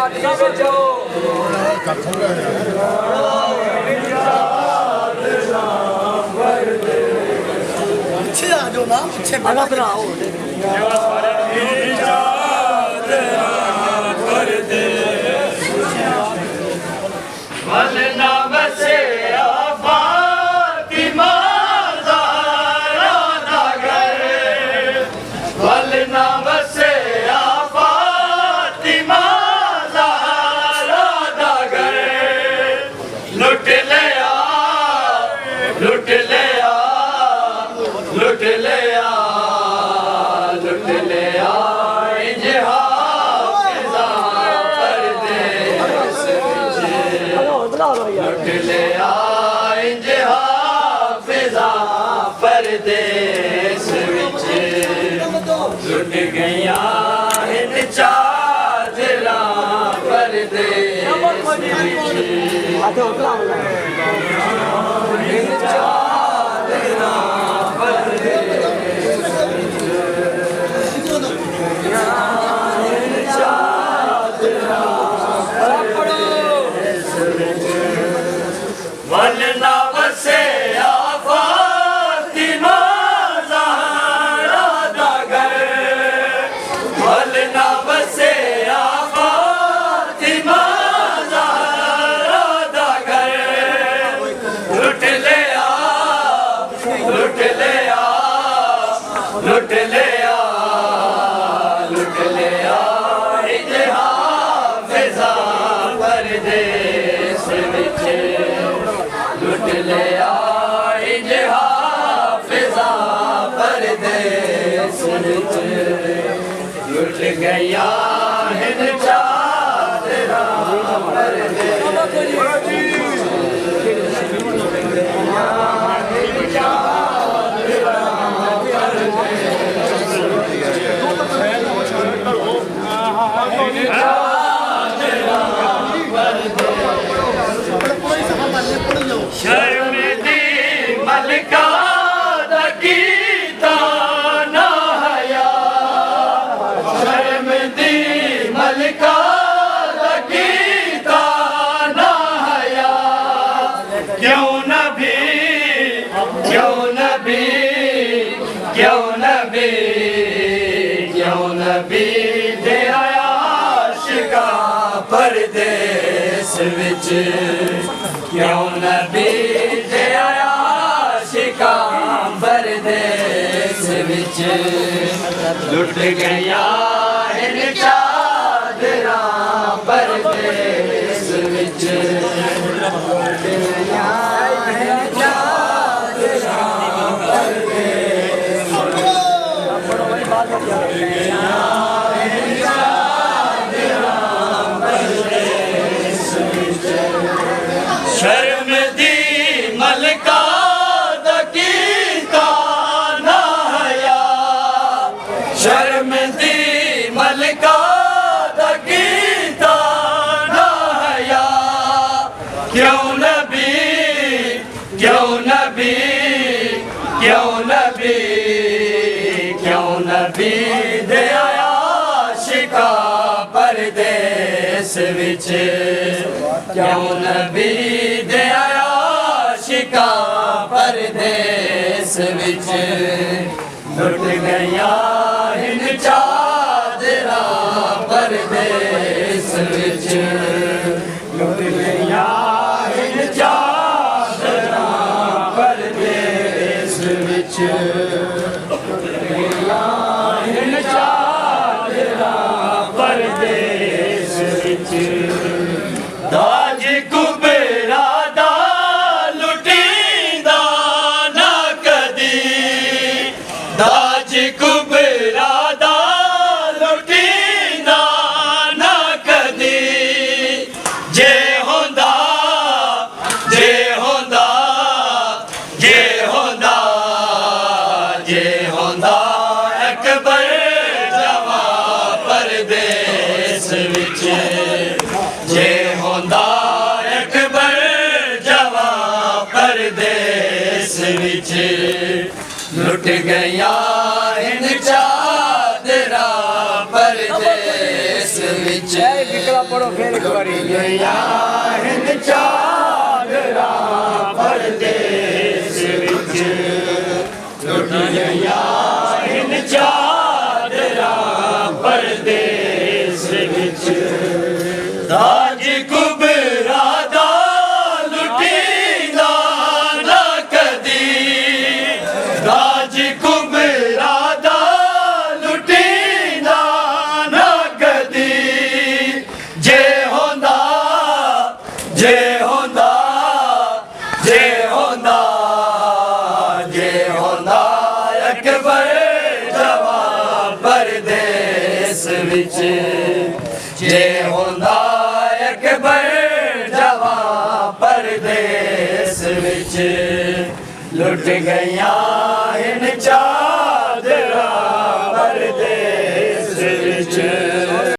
परदेस विच लुट गया इन चादरा परदेस वलना बसे फातिमा ज़हरा दा घर वलना बसे फातिमा ज़हरा दा घर लुट लिया लुट लिया लुट लिया लुट लिया इजहा फिजा परदेस विच लुट लिया इजहा फिजा परदेस विच लुट गया हिन चादरा परदेस शर्म दी मलका दा कीता ना हया शर्म दी मलका दा कीता ना हया क्यों नबी क्यों नबी क्यों नबी क्यों नबी दे आया आशिका परदेस विच क्यों नबी दे आया आशिका परदेस विच लुट गया इन चादरा परदेस विच लुट गया इन चादरा परदेस शर्म दी मलका दा कीता ना हया शर्म दी मलका दा कीता ना हया क्यों नबी क्यों नबी क्यों नबी क्यों नबी दे आया आशिका परदेस विच क्यों नबी दे आया आशिका परदेस विच लुट गया इन चादरा परदेस विच लुट गया इन चादरा परदेस विच लुट गया इन चादरा परदेस विच दाज कुबरा दा लुटींदा ना कदी दाज कुबरा दा लुटींदा ना कदी जे होंदा जे होंदा जे होंदा जे होंदा अकबर जवा परदेस विच जे होंदा अकबर जवा परदेस विच लुट गया इन चादरा परदेस विच जय विकला पढ़ो फिर एक बारी गया हिंद चादरा परदेस विच लुट गया हिंद चादरा परदेस विच ताज कुबरा दा लुटींदा ना कदी ताज कुबरा दा लुटींदा ना कदी जे होंदा जे होंदा जे होंदा जे होंदा अकबर जवां परदेस विच जे होंदा अकबर जवां परदेस विच लुट गया इन चादरा